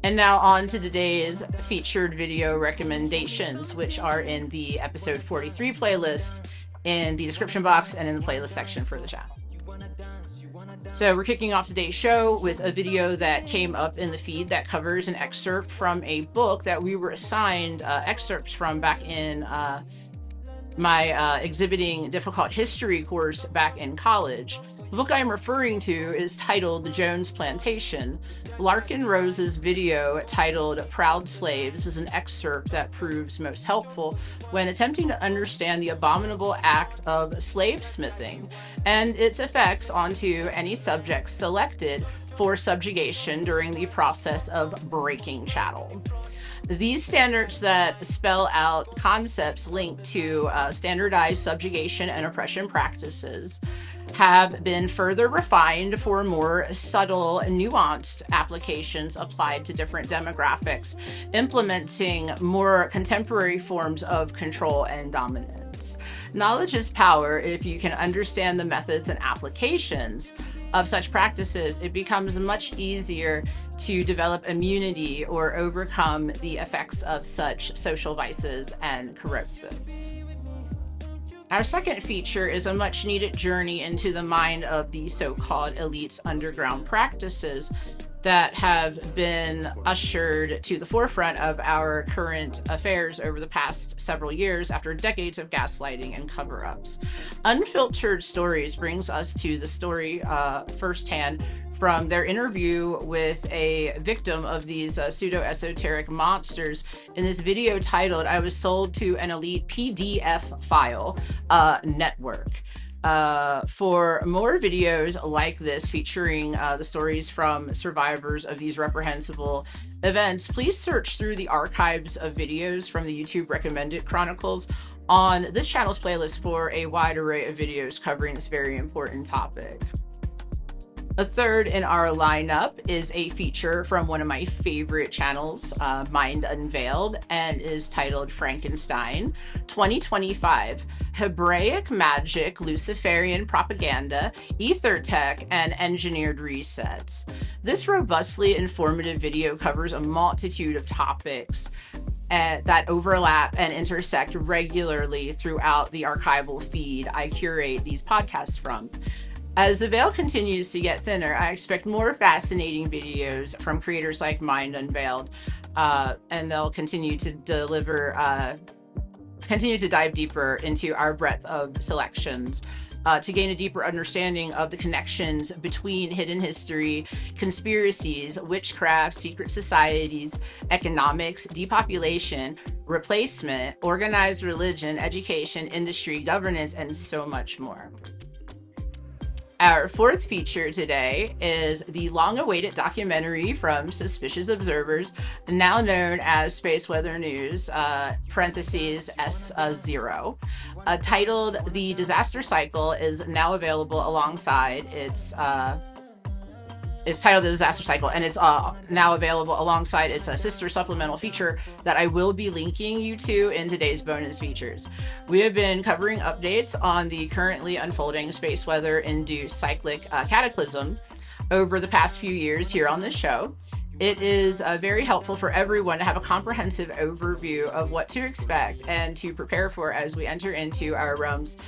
And now on to today's featured video recommendations, which are in the episode 43 playlist in the description box and in the playlist section for the channel. So we're kicking off today's show with a video that came up in the feed that covers an excerpt from a book that we were assigned excerpts from back in my exhibiting difficult history course back in college. The book I'm referring to is titled The Jones Plantation. Larkin Rose's video titled Proud Slaves is an excerpt that proves most helpful when attempting to understand the abominable act of slave smithing and its effects onto any subjects selected for subjugation during the process of breaking chattel. These standards that spell out concepts linked to standardized subjugation and oppression practices have been further refined for more subtle, nuanced applications applied to different demographics, implementing more contemporary forms of control and dominance. Knowledge is power. If you can understand the methods and applications of such practices, it becomes much easier to develop immunity or overcome the effects of such social vices and corrosives. Our second feature is a much needed journey into the mind of the so-called elites' underground practices that have been ushered to the forefront of our current affairs over the past several years after decades of gaslighting and cover-ups. Unfiltered Stories brings us to the story firsthand from their interview with a victim of these pseudo-esoteric monsters in this video titled I Was Sold to an Elite PDF File Network. For more videos like this featuring the stories from survivors of these reprehensible events, please search through the archives of videos from the YouTube Recommended Chronicles on this channel's playlist for a wide array of videos covering this very important topic. A third in our lineup is a feature from one of my favorite channels, Mind Unveiled, and is titled Frankenstein 2025, Hebraic Magic, Luciferian Propaganda, Ether Tech, and Engineered Resets. This robustly informative video covers a multitude of topics that overlap and intersect regularly throughout the archival feed I curate these podcasts from. As the veil continues to get thinner, I expect more fascinating videos from creators like Mind Unveiled, and they'll continue to dive deeper into our breadth of selections to gain a deeper understanding of the connections between hidden history, conspiracies, witchcraft, secret societies, economics, depopulation, replacement, organized religion, education, industry, governance, and so much more. Our fourth feature today is the long-awaited documentary from Suspicious Observers, now known as Space Weather News, parentheses S0, titled The Disaster Cycle, is now available alongside its titled The Disaster Cycle, and it's now available alongside its sister supplemental feature that I will be linking you to in today's bonus features. We have been covering updates on the currently unfolding space weather-induced cyclic cataclysm over the past few years here on this show. It is very helpful for everyone to have a comprehensive overview of what to expect and to prepare for as we enter into our realm's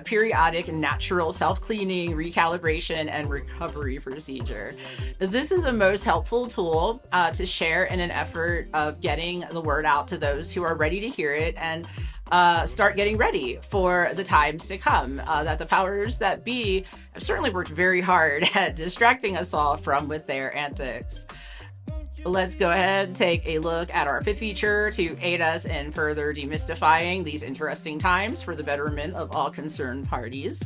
periodic natural self-cleaning, recalibration, and recovery procedure. This is a most helpful tool to share in an effort of getting the word out to those who are ready to hear it and start getting ready for the times to come that the powers that be have certainly worked very hard at distracting us all from with their antics. Let's go ahead and take a look at our fifth feature to aid us in further demystifying these interesting times for the betterment of all concerned parties.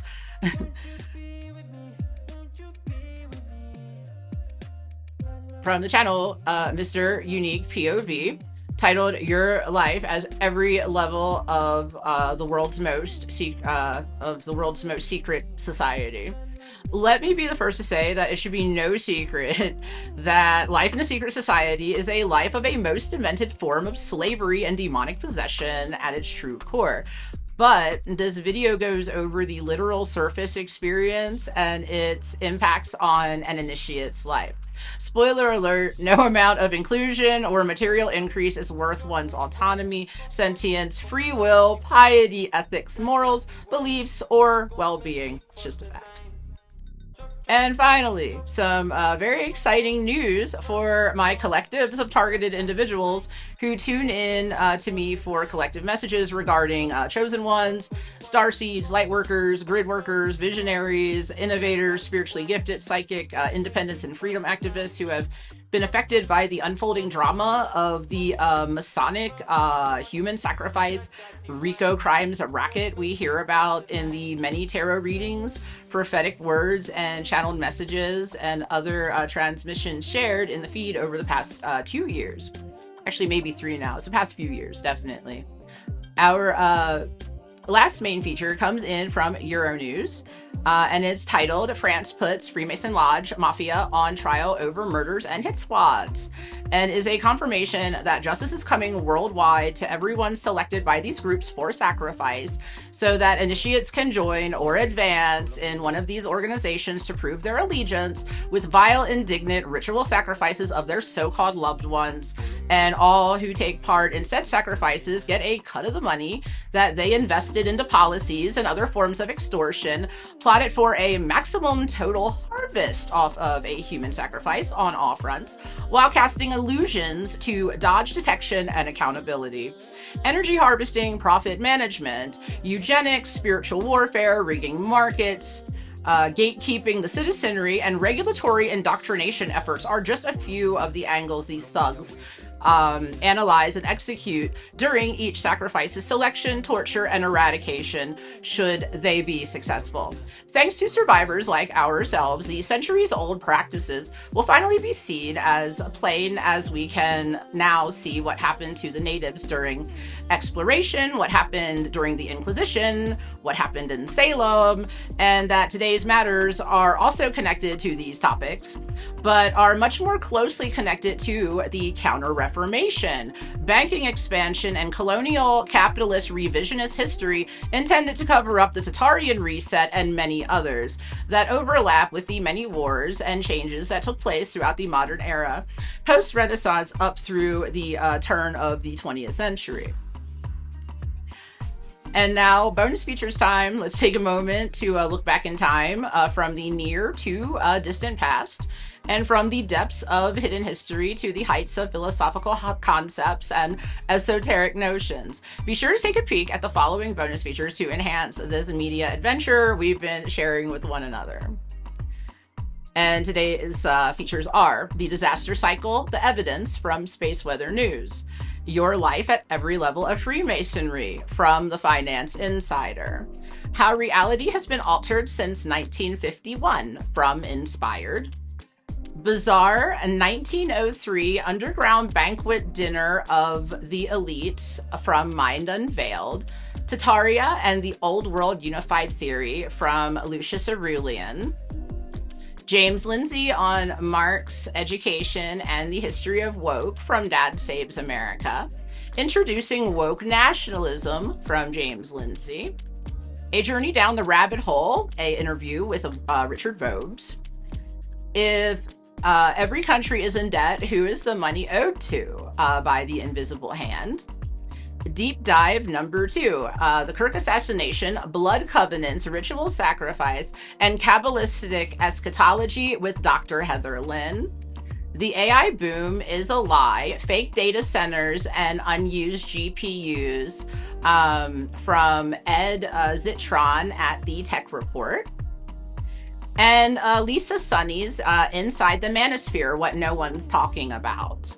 From the channel, Mr. Unique POV, titled Your Life as Every Level of the World's Most Secret Society. Let me be the first to say that it should be no secret that life in a secret society is a life of a most demented form of slavery and demonic possession at its true core. But this video goes over the literal surface experience and its impacts on an initiate's life. Spoiler alert, no amount of inclusion or material increase is worth one's autonomy, sentience, free will, piety, ethics, morals, beliefs, or well-being. It's just a fact. And finally, some very exciting news for my collectives of targeted individuals who tune in to me for collective messages regarding chosen ones, starseeds, lightworkers, grid workers, visionaries, innovators, spiritually gifted, psychic, independence and freedom activists who have been affected by the unfolding drama of the Masonic human sacrifice RICO crimes racket we hear about in the many tarot readings, prophetic words, and channeled messages and other transmissions shared in the feed over the past 2 years. Actually, maybe 3 now. It's the past few years, definitely. Our last main feature comes in from Euronews, and it's titled "France Puts Freemason Lodge Mafia on Trial Over Murders and Hit Squads," and is a confirmation that justice is coming worldwide to everyone selected by these groups for sacrifice, so that initiates can join or advance in one of these organizations to prove their allegiance with vile, indignant ritual sacrifices of their so-called loved ones, and all who take part in said sacrifices get a cut of the money that they invested into policies and other forms of extortion plotted for a maximum total harvest off of a human sacrifice on all fronts, while casting illusions to dodge detection and accountability. Energy harvesting, profit management, eugenics, spiritual warfare, rigging markets, gatekeeping the citizenry, and regulatory indoctrination efforts are just a few of the angles these thugs analyze and execute during each sacrifice's selection, torture, and eradication, should they be successful. Thanks to survivors like ourselves, the centuries-old practices will finally be seen as plain as we can now see what happened to the natives during exploration, what happened during the Inquisition, what happened in Salem, and that today's matters are also connected to these topics, but are much more closely connected to the Counter-Reformation, banking expansion, and colonial capitalist revisionist history intended to cover up the Tatarian reset and many others that overlap with the many wars and changes that took place throughout the modern era, post-Renaissance up through the turn of the 20th century. And now, bonus features time. Let's take a moment to look back in time from the near to distant past, and from the depths of hidden history to the heights of philosophical concepts and esoteric notions. Be sure to take a peek at the following bonus features to enhance this media adventure we've been sharing with one another. And today's features are the disaster cycle, the evidence from Space Weather News, your life at every level of Freemasonry from the Finance Insider, how reality has been altered since 1951 from Inspired, bizarre 1903 underground banquet dinner of the elites from Mind Unveiled, Tataria and the Old World Unified Theory from Lucius Aurelian, James Lindsay on Marx, Education, and the History of Woke from Dad Saves America, Introducing Woke Nationalism from James Lindsay, A Journey Down the Rabbit Hole, an interview with Richard Vobes, If Every Country is in Debt, Who is the Money Owed to? By the Invisible Hand, Deep Dive number 2, the Kirk Assassination, Blood Covenants, Ritual Sacrifice, and Kabbalistic Eschatology with Dr. Heather Lynn, The AI Boom is a Lie, Fake Data Centers and Unused GPUs from Ed Zitron at the Tech Report, and Lisa Sunny's Inside the Manosphere, What No One's Talking About.